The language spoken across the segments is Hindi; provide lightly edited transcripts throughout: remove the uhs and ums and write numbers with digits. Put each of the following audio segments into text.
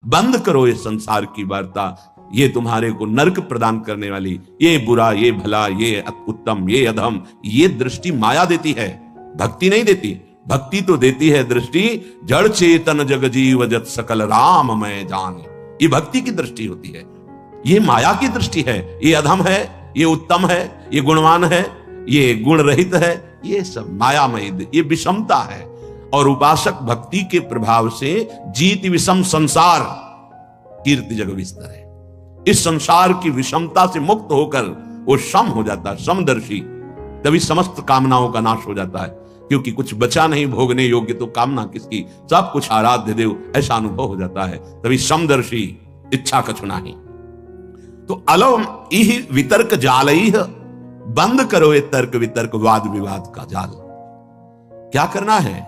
बंद करो ये संसार की वार्ता, ये तुम्हारे को नरक प्रदान करने वाली, ये बुरा, ये भला, ये उत्तम, ये अधम, ये दृष्टि माया देती है, भक्ति नहीं देती। भक्ति तो देती है दृष्टि जड़ चेतन जग जीव जत सकल राम मैं जान, ये भक्ति की दृष्टि होती है। ये माया की दृष्टि है, ये अधम है, ये उत्तम है, ये गुणवान है, ये गुण रहित है, ये सब मायामय, ये विषमता है। और उपासक भक्ति के प्रभाव से जीत विषम संसार कीर्ति जग विस्तर है, इस संसार की विषमता से मुक्त होकर वो सम हो जाता है, समदर्शी। तभी समस्त कामनाओं का नाश हो जाता है, क्योंकि कुछ बचा नहीं भोगने योग्य, तो कामना किसकी, सब कुछ आराध्य देव, ऐसा अनुभव हो जाता है। तभी समदर्शी, इच्छा कछु नाही। तो अलम इह वितर्क जालई, बंद करो ये तर्क वितर्क वाद विवाद का जाल। क्या करना है?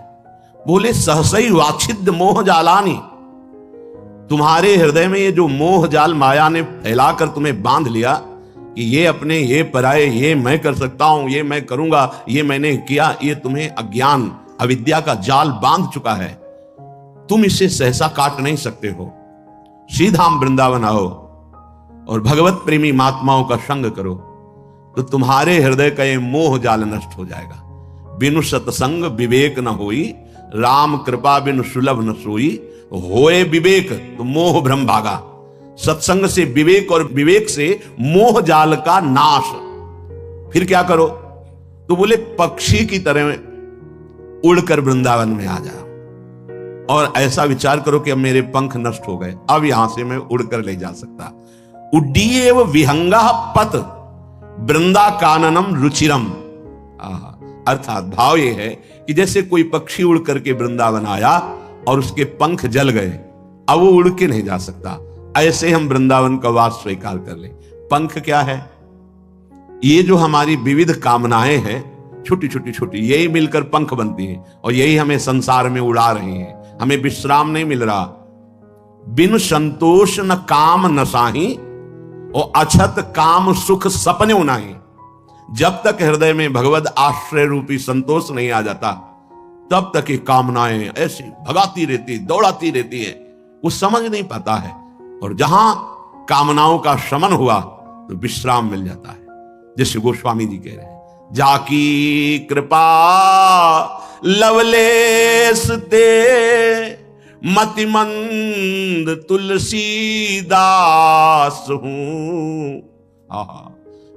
बोले सहसई वाछिद मोह जालानी, तुम्हारे हृदय में ये जो मोह जाल माया ने फैलाकर तुम्हें बांध लिया कि ये अपने, ये पराये, ये मैं कर सकता हूं, ये मैं करूंगा, ये मैंने किया, ये तुम्हें अज्ञान अविद्या का जाल बांध चुका है। तुम इसे सहसा काट नहीं सकते हो। सीधा वृंदावन आओ और भगवत प्रेमी महात्माओं का संग करो, तो तुम्हारे हृदय का ये मोह जाल नष्ट हो जाएगा। बिनु सत्संग विवेक न होई, राम कृपा बिनु सुलभ न सोई। होए विवेक तो मोह भ्रम भागा, सत्संग से विवेक और विवेक से मोह जाल का नाश। फिर क्या करो? तो बोले पक्षी की तरह उड़कर वृंदावन में आ जाओ और ऐसा विचार करो कि अब मेरे पंख नष्ट हो गए, अब यहां से मैं उड़कर ले जा सकता। उड्डीएव विहंगा पत वृंदा काननम रुचिरम। अर्थात भाव यह है कि जैसे कोई पक्षी उड़ करके वृंदावन आया और उसके पंख जल गए, अब वो उड़ के नहीं जा सकता, ऐसे हम वृंदावन का वास स्वीकार कर ले। पंख क्या है? ये जो हमारी विविध कामनाएं हैं, छोटी छोटी छोटी, यही मिलकर पंख बनती हैं और यही हमें संसार में उड़ा रही हैं। हमें विश्राम नहीं मिल रहा। बिन संतोष न काम न साही, और अछत काम सुख सपने नहीं। जब तक हृदय में भगवत आश्रय रूपी संतोष नहीं आ जाता, तब तक ये कामनाएं ऐसी भगाती रहती, दौड़ाती रहती है, वो समझ नहीं पाता है। और जहां कामनाओं का शमन हुआ तो विश्राम मिल जाता है। जैसे गोस्वामी जी कह रहे हैं, जाकी कृपा लवलेस ते मतिमंद तुलसीदास हूं,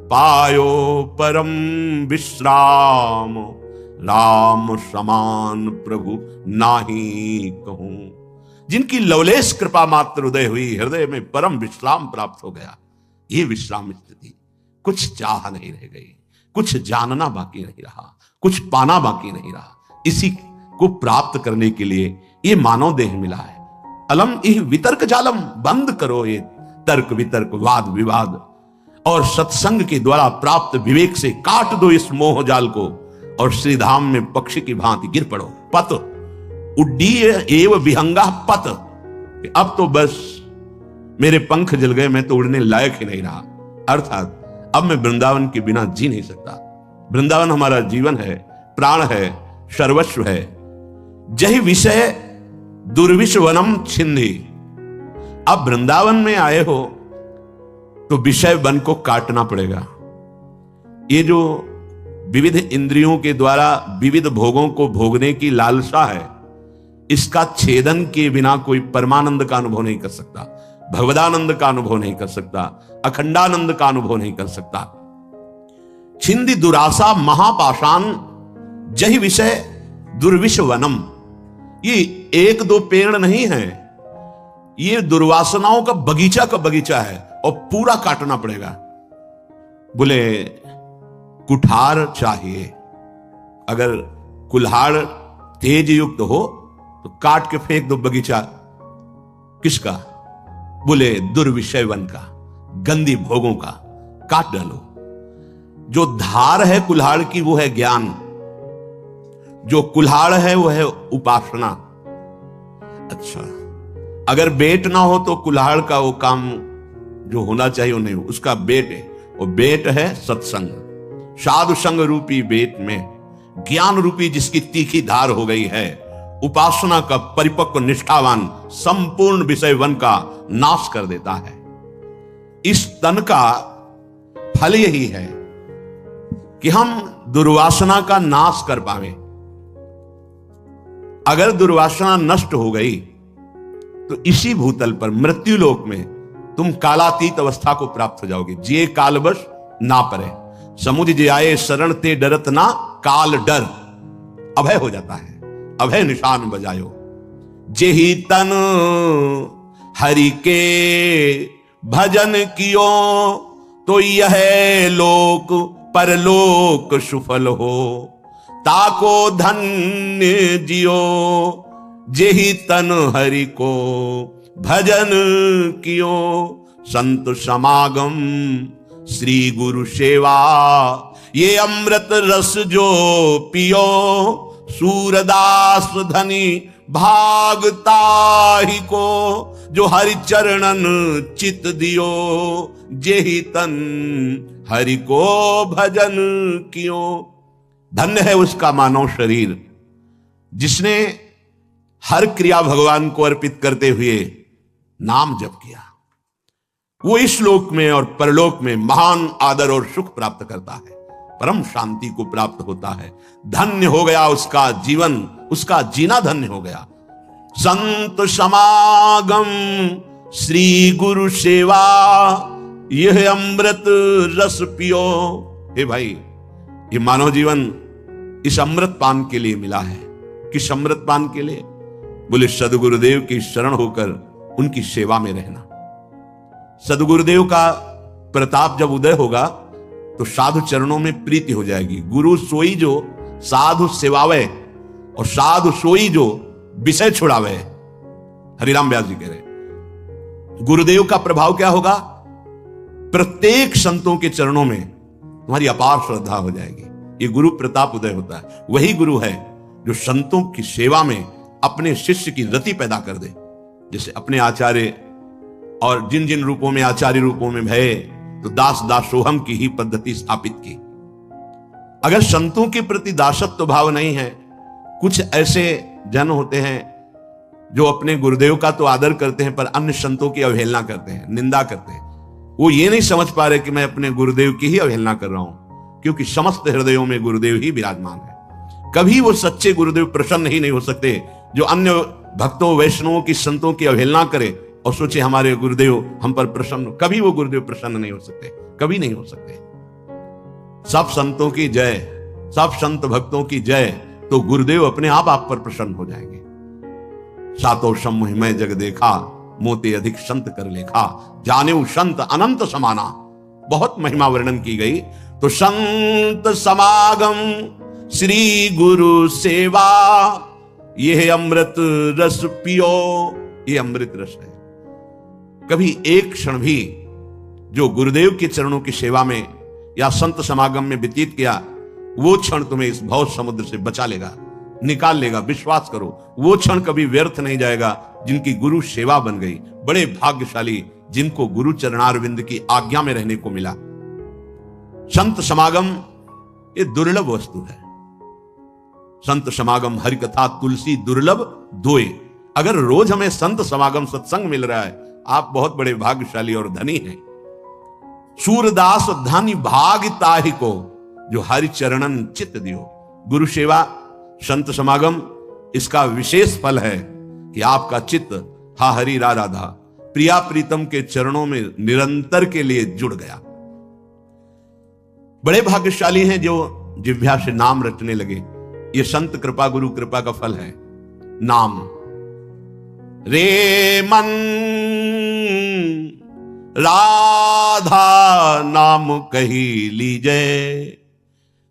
पायो परम विश्राम राम समान प्रभु नाही कहूं। जिनकी लवलेश कृपा मात्र उदय हुई, हृदय में परम विश्राम प्राप्त हो गया। ये विश्राम स्थिति, कुछ चाह नहीं रह गई, कुछ जानना बाकी नहीं रहा, कुछ पाना बाकी नहीं रहा। इसी को प्राप्त करने के लिए ये मानव देह मिला है। अलम इह वितर्क जालम, बंद करो ये तर्क वितर्क वाद विवाद, और सत्संग के द्वारा प्राप्त विवेक से काट दो इस मोह जाल को, और श्रीधाम में पक्षी की भांति गिर पड़ो। पत उड्डीय एव विहंगा पत, अब तो बस मेरे पंख जल गए, मैं तो उड़ने लायक ही नहीं रहा। अर्थात अब मैं वृंदावन के बिना जी नहीं सकता। वृंदावन हमारा जीवन है, प्राण है, सर्वस्व है। जही विषय दुर्विषवनम छिंदी। अब वृंदावन में आए हो तो विषय वन को काटना पड़ेगा। ये जो विविध इंद्रियों के द्वारा विविध भोगों को भोगने की लालसा है, इसका छेदन के बिना कोई परमानंद का अनुभव नहीं कर सकता, भगवदानंद का अनुभव नहीं कर सकता, अखंडानंद का अनुभव नहीं कर सकता। छिंदी दुरासा महापाषाण जही विषय दुर्विषवनम। ये एक दो पेड़ नहीं है, ये दुर्वासनाओं का बगीचा है और पूरा काटना पड़ेगा। बोले कुठार चाहिए, अगर कुल्हाड़ तेज युक्त हो तो काट के फेंक दो बगीचा। किसका? बोले दुर्विषय वन का, गंदी भोगों का काट डालो। जो धार है कुल्हाड़ की वो है ज्ञान, जो कुल्हाड़ है वो है उपासना। अच्छा, अगर बेट ना हो तो कुल्हाड़ का वो काम जो होना चाहिए वो नहीं हो, उसका बेट है, वो बेट है सत्संग। साधु संग रूपी बेट में ज्ञान रूपी जिसकी तीखी धार हो गई है, उपासना का परिपक्व निष्ठावान संपूर्ण विषय वन का नाश कर देता है। इस तन का फल यही है कि हम दुर्वासना का नाश कर पावे। अगर दुर्वासना नष्ट हो गई तो इसी भूतल पर मृत्यु लोक में तुम कालातीत अवस्था को प्राप्त हो जाओगे। जिए कालवश ना परे, समुझ जे आए शरण ते डरत ना काल डर। अभय हो जाता है, अभय निशान बजायो। जेहि तन हरि के भजन कियो तो यह लोक परलोक सुफल हो। ताको धन्य जियो जेहि तन हरि को भजन कियो। संत समागम श्री गुरु सेवा ये अमृत रस जो पियो। सूरदास धनी भागता ही को जो हरि चरणन चित दियो। जेहि तन हरि को भजन कियो। धन्य है उसका मानव शरीर जिसने हर क्रिया भगवान को अर्पित करते हुए नाम जप किया। वो इस लोक में और परलोक में महान आदर और सुख प्राप्त करता है, परम शांति को प्राप्त होता है। धन्य हो गया उसका जीवन, उसका जीना धन्य हो गया। संत समागम श्री गुरु सेवा यह अमृत रस पियो। हे भाई, ये मानव जीवन इस अमृत पान के लिए मिला है। किस अमृत पान के लिए? बोले सदगुरुदेव की शरण होकर उनकी सेवा में रहना। सदगुरुदेव का प्रताप जब उदय होगा तो साधु चरणों में प्रीति हो जाएगी। गुरु सोई जो साधु सेवावे और साधु सोई जो विषय छुड़ावे। हरिराम व्यास जी कह रहे गुरुदेव का प्रभाव क्या होगा? प्रत्येक संतों के चरणों में तुम्हारी अपार श्रद्धा हो जाएगी। ये गुरु प्रताप उदय होता है। वही गुरु है जो संतों की सेवा में अपने शिष्य की रति पैदा कर दे। जैसे अपने आचार्य और जिन जिन रूपों में आचार्य रूपों में भय तो दास दासोहम की ही पद्धति स्थापित की। अगर संतों के प्रति दासत्व भाव नहीं है, कुछ ऐसे जन होते हैं जो अपने गुरुदेव का तो आदर करते हैं पर अन्य संतों की अवहेलना करते हैं, निंदा करते हैं। वो ये नहीं समझ पा रहे कि मैं अपने गुरुदेव की ही अवहेलना कर रहा हूं, क्योंकि समस्त हृदयों में गुरुदेव ही विराजमान है। कभी वो सच्चे गुरुदेव प्रसन्न ही नहीं हो सकते जो अन्य भक्तों वैष्णवों की संतों की अवहेलना करे और सोचे हमारे गुरुदेव हम पर प्रसन्न। कभी वो गुरुदेव प्रसन्न नहीं हो सकते, कभी नहीं हो सकते। सब संतों की जय, सब संत भक्तों की जय, तो गुरुदेव अपने आप पर प्रसन्न हो जाएंगे। सातों समूह में जग देखा, मोते अधिक संत कर लेखा। जाने संत अनंत समाना, बहुत महिमा वर्णन की गई। तो संत समागम श्री गुरु सेवा यह अमृत रस पियो। ये अमृत रस है। कभी एक क्षण भी जो गुरुदेव के चरणों की सेवा में या संत समागम में व्यतीत किया, वो क्षण तुम्हें इस भव समुद्र से बचा लेगा, निकाल लेगा। विश्वास करो, वो क्षण कभी व्यर्थ नहीं जाएगा जिनकी गुरु सेवा बन गई। बड़े भाग्यशाली जिनको गुरु चरणारविंद की आज्ञा में रहने को मिला। संत समागम ये दुर्लभ वस्तु है। संत समागम हरि कथा तुलसी दुर्लभ दोए। अगर रोज हमें संत समागम सत्संग मिल रहा है, आप बहुत बड़े भाग्यशाली और धनी हैं। सूरदास धनी भाग ताहि को जो हरि चरणन चित दियो। गुरु सेवा, संत समागम, इसका विशेष फल है कि आपका चित्त हा हरि रा राधा प्रिया प्रीतम के चरणों में निरंतर के लिए जुड़ गया। बड़े भाग्यशाली हैं जो जिह्वा से नाम रटने लगे। ये संत कृपा गुरु कृपा का फल है। नाम रे मन राधा नाम कही लीजे,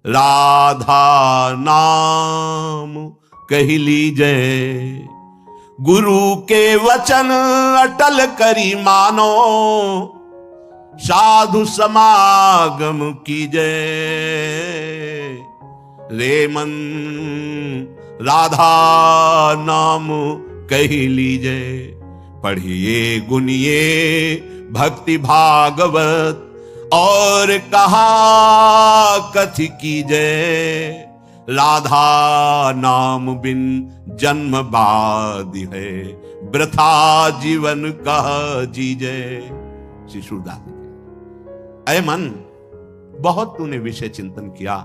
राधा नाम कही लीजे। गुरु के वचन अटल करी मानो, साधु समागम कीजे। रे मन राधा नाम कही लीजे। पढ़िए गुनिए भक्ति भागवत और कहा कथि कीजे। राधा नाम बिन जन्म बाद है, वृथा जीवन कह जीजे। श्री सूरदास। अय मन, बहुत तूने विषय चिंतन किया,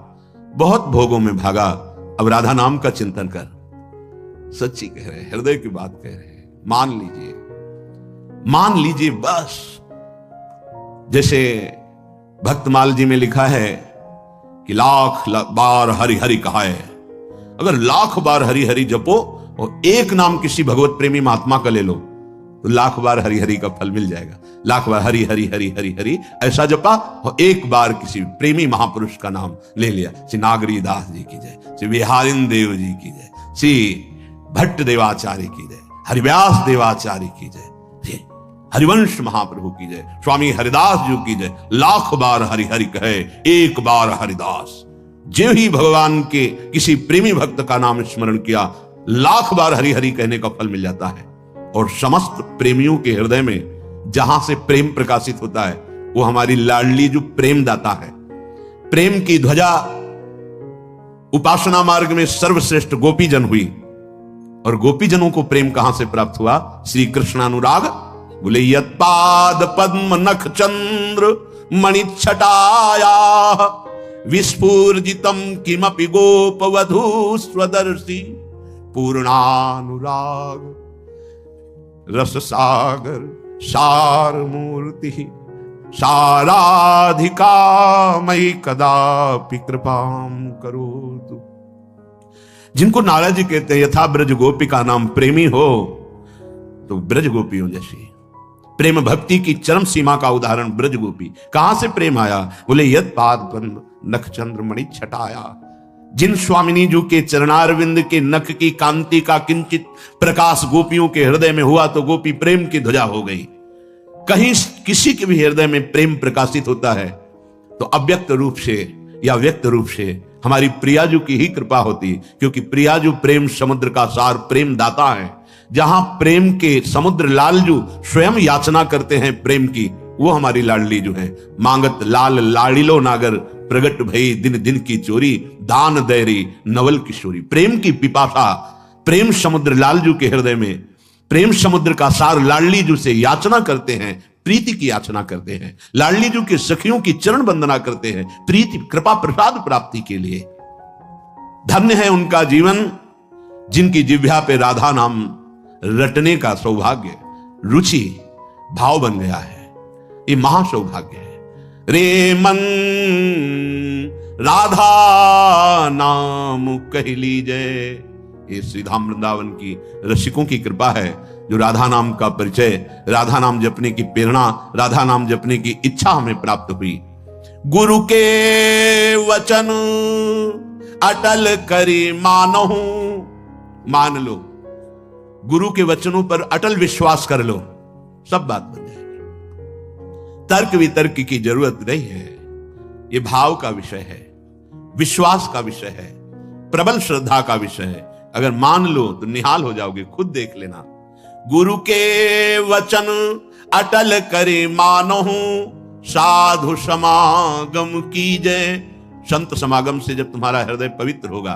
बहुत भोगों में भागा, अब राधा नाम का चिंतन कर। सच्ची कह रहे, हृदय की बात कह रहे, मान लीजिए, मान लीजिए बस। जैसे भक्तमाल जी में लिखा है कि लाख बार हरि हरि कहा है, अगर लाख बार हरि हरि जपो और एक नाम किसी भगवत प्रेमी महात्मा का ले लो तो लाख बार हरि हरि का फल मिल जाएगा। लाख बार हरि हरि हरि हरि हरि ऐसा जपा और एक बार किसी प्रेमी महापुरुष का नाम ले लिया। श्री नागरी दास जी की जय, श्री बिहारिन देव जी की जय, श्री भट्ट देवाचार्य की जय, हरिव्यास देवाचार्य की जय, हरिवंश महाप्रभु की जय, स्वामी हरिदास जी की जय। लाख बार हरि हरि कहे, एक बार हरिदास। जो ही भगवान के किसी प्रेमी भक्त का नाम स्मरण किया, लाख बार हरि हरि कहने का फल मिल जाता है। और समस्त प्रेमियों के हृदय में जहां से प्रेम प्रकाशित होता है वो हमारी लाडली जो प्रेम दाता है। प्रेम की ध्वजा उपासना मार्ग में सर्वश्रेष्ठ गोपीजन हुई, और गोपीजनों को प्रेम कहां से प्राप्त हुआ? श्री कृष्ण अनुराग। बोले यत्पाद पद्म नख चंद्र मणिच्छटाया विस्फूर्जितम किमपि गोप वधू स्वदर्शी पूर्णानुराग रस सागर सार मूर्ति साराधिका मयि कदापि कृपाम करोतु। जिनको नारद जी कहते हैं यथा ब्रज गोपिका नाम प्रेमी हो, तो ब्रज गोपियों जैसी प्रेम भक्ति की चरम सीमा का उदाहरण ब्रज गोपी। कहां से प्रेम आया? बोले यद पाद नख चंद्र मणि छटाया। जिन स्वामिनी जी के चरणारविंद के नख की कांति का किंचित प्रकाश गोपियों के हृदय में हुआ तो गोपी प्रेम की ध्वजा हो गई। कहीं किसी के भी हृदय में प्रेम प्रकाशित होता है तो अव्यक्त रूप से या व्यक्त रूप से हमारी प्रियाजू की ही कृपा होती, क्योंकि प्रियाजू प्रेम समुद्र का सार प्रेम दाता है। जहां प्रेम के समुद्र लालजू स्वयं याचना करते हैं प्रेम की, वो हमारी लाडली जो है। मांगत लाल लाड़िलो नागर प्रगट भई दिन दिन की चोरी दान दैरी नवल किशोरी। प्रेम की पिपासा प्रेम समुद्र लालजू के हृदय में, प्रेम समुद्र का सार लाडली जू से याचना करते हैं, प्रीति की याचना करते हैं। लाडली जू के सखियों की चरण वंदना करते हैं प्रीति कृपा प्रसाद प्राप्ति के लिए। धन्य है उनका जीवन जिनकी जिह्वा पे राधा नाम रटने का सौभाग्य रुचि भाव बन गया है। ये महासौभाग्य है। रे मन राधा नाम कह लीजिए। ये श्रीधाम वृंदावन की रसिकों की कृपा है जो राधा नाम का परिचय, राधा नाम जपने की प्रेरणा, राधा नाम जपने की इच्छा हमें प्राप्त हुई। गुरु के वचन अटल करी मानहु। मान लो, गुरु के वचनों पर अटल विश्वास कर लो, सब बात बन जाएगी। तर्क वितर्क की जरूरत नहीं है। ये भाव का विषय है, विश्वास का विषय है, प्रबल श्रद्धा का विषय है। अगर मान लो तो निहाल हो जाओगे, खुद देख लेना। गुरु के वचन अटल करे मानहु साधु समागम कीजय। संत समागम से जब तुम्हारा हृदय पवित्र होगा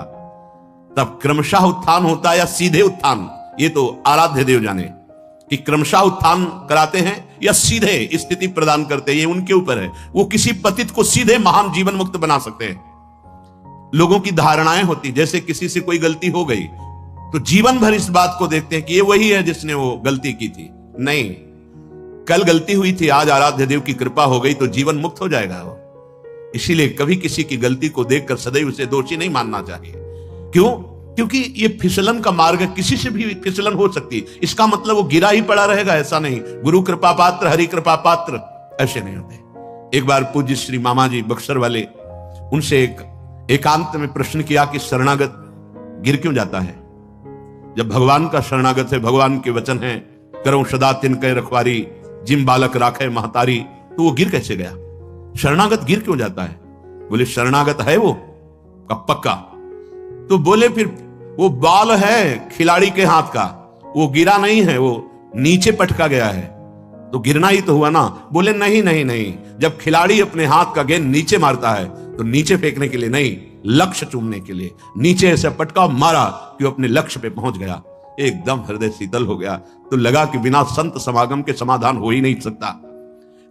तब क्रमशः उत्थान होता है या सीधे उत्थान, ये तो आराध्य देव जाने कि क्रमशः उत्थान कराते हैं या सीधे स्थिति प्रदान करते हैं, ये उनके ऊपर है। वो किसी पतित को सीधे महान जीवन मुक्त बना सकते हैं। लोगों की धारणाएं होती, जैसे किसी से कोई गलती हो गई तो जीवन भर इस बात को देखते हैं कि ये वही है जिसने वो गलती की थी। नहीं, कल गलती हुई थी, आज आराध्य देव की कृपा हो गई तो जीवन मुक्त हो जाएगा वो। इसीलिए कभी किसी की गलती को देखकर सदैव उसे दोषी नहीं मानना चाहिए। क्यों? क्योंकि ये फिसलन का मार्ग है, किसी से भी फिसलन हो सकती है। इसका मतलब वो गिरा ही पड़ा रहेगा ऐसा नहीं। गुरु कृपा पात्र हरि कृपा पात्र ऐसे नहीं होते। एक बार पूज्य श्री मामा जी बक्सर वाले, उनसे एकांत में प्रश्न किया कि शरणागत गिर क्यों जाता है? जब भगवान का शरणागत है, भगवान के वचन है, करो सदा तिनके रखवारी जिम बालक राखे महतारी, तो वो गिर कैसे गया? शरणागत गिर क्यों जाता है? बोले शरणागत है वो का पक्का। तो बोले फिर वो बाल है खिलाड़ी के हाथ का, वो गिरा नहीं है, वो नीचे पटका गया है, तो गिरना ही तो हुआ ना। बोले नहीं नहीं नहीं, जब खिलाड़ी अपने हाथ का गेंद नीचे मारता है तो नीचे फेंकने के लिए नहीं, लक्ष्य चूमने के लिए। नीचे ऐसे पटका मारा कि वो अपने लक्ष्य पे पहुंच गया। एकदम हृदय शीतल हो गया। तो लगा कि बिना संत समागम के समाधान हो ही नहीं सकता।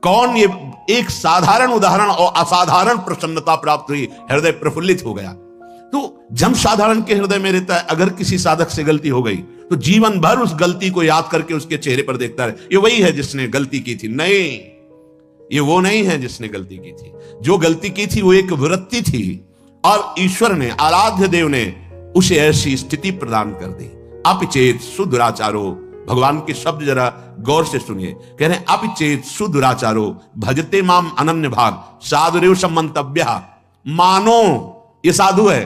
कौन ये एक साधारण उदाहरण और असाधारण प्रसन्नता प्राप्त हुई, हृदय प्रफुल्लित हो गया। तो जब साधारण के हृदय में रहता है, अगर किसी साधक से गलती हो गई तो जीवन भर उस गलती को याद करके उसके चेहरे पर देखता है, ये वही है जिसने गलती की थी। नहीं, ये वो नहीं है जिसने गलती की थी। जो गलती की थी वो एक वृत्ति थी, और ईश्वर ने, आराध्य देव ने उसे ऐसी स्थिति प्रदान कर दी। अपिचेत सुदुराचारो, भगवान के शब्द जरा गौर से सुनिए। कह रहे हैं अपिचेत सुदुराचारो भजते माम अनन्य भाग साधुरेव सम्मंतव्य। मानो ये साधु है।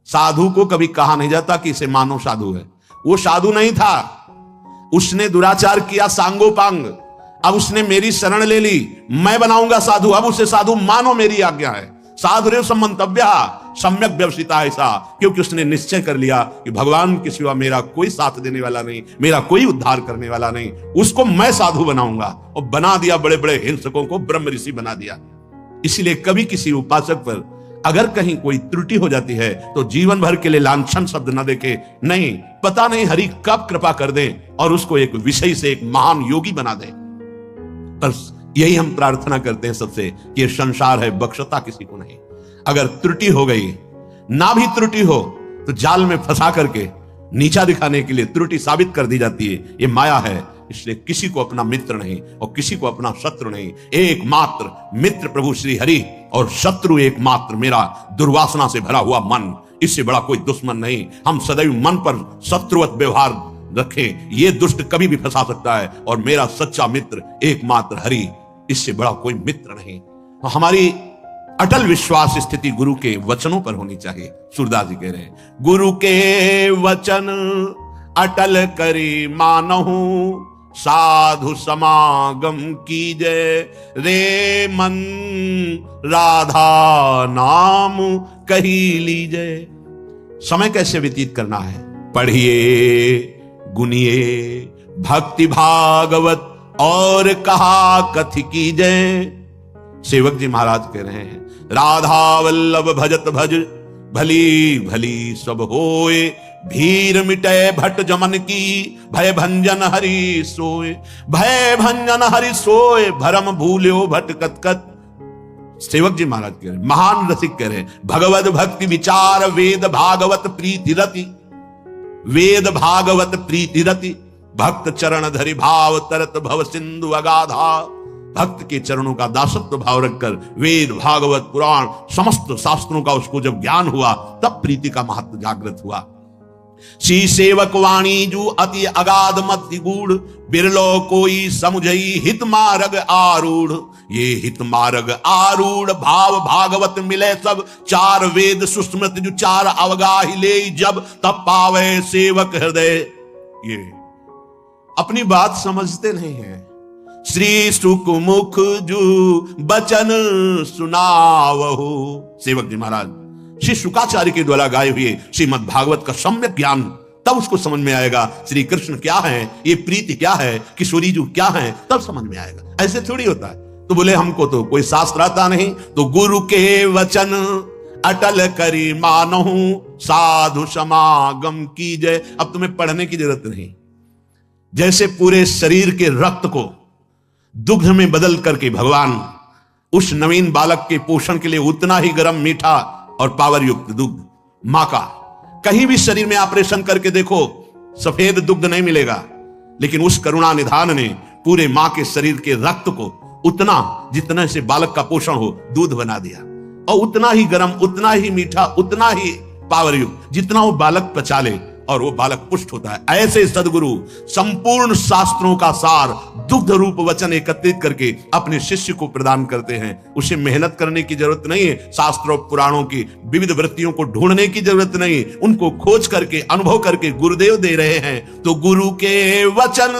साधु को कभी कहा नहीं जाता कि इसे मानो साधु है। वो साधु नहीं था, उसने दुराचार किया सांगोपांग। अब उसने मेरी शरण ले ली, मैं बनाऊंगा साधु। अब उसे साधु मानो, मेरी आज्ञा है। साधुरेव सम्मंतव्य सम्यक व्यवसिता, ऐसा क्योंकि उसने निश्चय कर लिया कि भगवान के सिवा मेरा कोई साथ देने वाला नहीं, मेरा कोई उद्धार करने वाला नहीं। उसको मैं साधु बनाऊंगा। और बना दिया, बड़े बड़े हिंसकों को ब्रह्म ऋषि बना दिया। इसीलिए कभी किसी उपासक पर अगर कहीं कोई त्रुटि हो जाती है तो जीवन भर के लिए लांछन शब्द न देखे। नहीं, पता नहीं हरि कब कृपा कर दे और उसको एक विषय से एक महान योगी बना दे। बस यही हम प्रार्थना करते हैं सबसे कि ये संसार है, बख्शता किसी को नहीं। अगर त्रुटि हो गई, ना भी त्रुटि हो तो जाल में फंसा करके नीचा दिखाने के लिए त्रुटि साबित कर दी जाती है। ये माया है। इसलिए किसी को अपना मित्र नहीं और किसी को अपना शत्रु नहीं। एकमात्र मित्र प्रभु श्री हरि और शत्रु एकमात्र मेरा दुर्वासना से भरा हुआ मन। इससे बड़ा कोई दुश्मन नहीं। हम सदैव मन पर शत्रुवत व्यवहार रखें, ये दुष्ट कभी भी फंसा सकता है। और मेरा सच्चा मित्र एकमात्र हरि, इससे बड़ा कोई मित्र नहीं। हमारी अटल विश्वास स्थिति गुरु के वचनों पर होनी चाहिए। सूरदास जी कह रहे हैं, गुरु के वचन अटल करी मानहु साधु समागम कीजे रे मन राधा नाम कही लीजे। समय कैसे व्यतीत करना है? पढ़िए, गुनिए भक्ति भागवत और कहा कथि कीजे। सेवक जी महाराज कह रहे हैं, राधा वल्लभ भजत भज भली भली सब होए। भीर मिटे भट जमन की भय भंजन हरि सोए। भय भंजन हरि सोए भरम भूल्यो भट कत। सेवक जी महाराज कह रहे हैं, महान रसिक कह रहे हैं, भगवत भक्ति विचार वेद भागवत प्रीति रति। वेद भागवत प्रीति रति भक्त चरण धरि भाव तरत भव सिंधु अगाधा। भक्त के चरणों का दासत्व भाव रखकर वेद भागवत पुराण समस्त शास्त्रों का उसको जब ज्ञान हुआ तब प्रीति का महत्व जागृत हुआ। सी सेवक वाणी जू अति अगाध मति गूढ़। बिरलो कोई समुझई हित मार्ग आरूढ़। ये हित मार्ग आरूढ़ भाव भागवत मिले सब। चार वेद सुस्मृत जो चार अवगाही ले जब तब पावे सेवक हृदय। ये अपनी बात समझते नहीं है। श्री सुख मुख जू बचन सुनावहु। सेवक जी महाराज श्री शुकाचार्य के द्वारा गाए हुए श्रीमद् भागवत का सम्यक ज्ञान तब उसको समझ में आएगा। श्री कृष्ण क्या है, ये प्रीति क्या है, किशोरी जी क्या है, तब समझ में आएगा। ऐसे थोड़ी होता है। तो बोले हमको तो कोई शास्त्र आता नहीं, तो गुरु के वचन अटल करी मानहु साधु समागम कीजय। अब तुम्हें पढ़ने की जरूरत नहीं। जैसे पूरे शरीर के रक्त को दुग्ध में बदल करके भगवान उस नवीन बालक के पोषण के लिए उतना ही गर्म, मीठा और पावर युक्त दुग्ध मां का, कहीं भी शरीर में ऑपरेशन करके देखो सफेद दुग्ध नहीं मिलेगा। लेकिन उस करुणा निधान ने पूरे मां के शरीर के रक्त को उतना जितना से बालक का पोषण हो दूध बना दिया, और उतना ही गर्म, उतना ही मीठा, उतना ही पावर युक्त जितना वो बालक पचा ले और वो बालक पुष्ट होता है। ऐसे सदगुरु संपूर्ण शास्त्रों का सार दुग्ध रूप वचन एकत्रित करके अपने शिष्य को प्रदान करते हैं। उसे मेहनत करने की जरूरत नहीं है। शास्त्रों पुराणों की विविध वृत्तियों को ढूंढने की जरूरत नहीं, उनको खोज करके अनुभव करके गुरुदेव दे रहे हैं। तो गुरु के वचन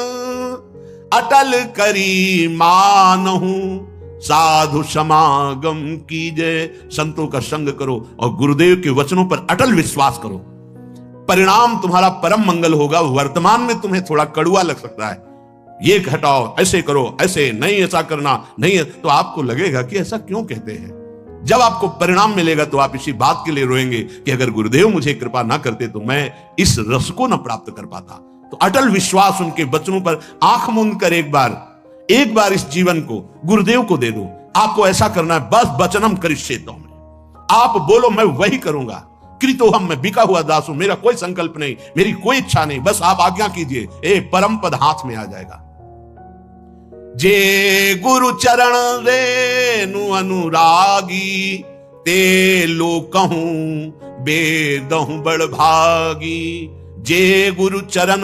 अटल करी मानहु साधु समागम कीजय। संतों का संग करो और गुरुदेव के वचनों पर अटल विश्वास करो। परिणाम तुम्हारा परम मंगल होगा। वर्तमान में तुम्हें थोड़ा कड़ुआ लग सकता है, ये घटाओ, ऐसे करो, ऐसे नहीं, ऐसा करना नहीं है, तो आपको लगेगा कि ऐसा क्यों कहते हैं। जब आपको परिणाम मिलेगा तो आप इसी बात के लिए रोएंगे कि अगर गुरुदेव मुझे कृपा ना करते तो मैं इस रस को न प्राप्त कर पाता। तो अटल विश्वास उनके वचनों पर आंख मूंद कर एक बार इस जीवन को गुरुदेव को दे दो। आपको ऐसा करना है, बस वचनम करिष्येतो में आप बोलो मैं वही करूंगा। कृतोहम, मैं बिका हुआ दास हूं, मेरा कोई संकल्प नहीं, मेरी कोई इच्छा नहीं, बस आप आज्ञा कीजिए। ए परम पद हाथ में आ जाएगा। जे गुरु चरण रेनु अनुरागी, ते लोकहूं बेदहूं बड़ भागी। जे गुरु चरण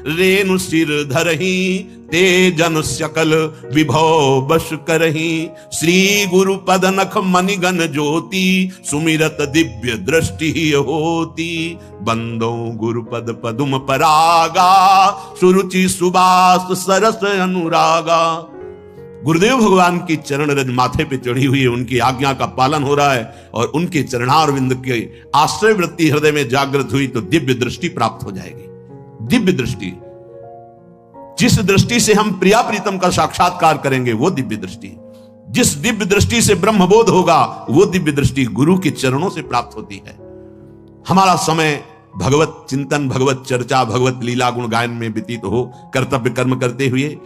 रेनु सिर धरही, ते जन सकल विभव बस करही। श्री गुरु पद नख मणिगण ज्योति, सुमिरत दिव्य दृष्टि होती। बंदो गुरु पद पदुम परागा, सुरुचि सुबास सरस अनुरागा। गुरुदेव भगवान की चरण रज माथे पे चढ़ी हुई है, उनकी आज्ञा का पालन हो रहा है और उनके चरणारविंद के आश्रय वृत्ति हृदय में जागृत हुई तो दिव्य दृष्टि प्राप्त हो जाएगी। दिव्य दृष्टि, जिस दृष्टि से हम प्रिया प्रीतम का साक्षात्कार करेंगे वो दिव्य दृष्टि, जिस दिव्य दृष्टि से ब्रह्मबोध होगा वो दिव्य दृष्टि गुरु के चरणों से प्राप्त होती है। हमारा समय भगवत चिंतन, भगवत चर्चा, भगवत लीला गुण गायन में व्यतीत हो, कर्तव्य कर्म करते हुए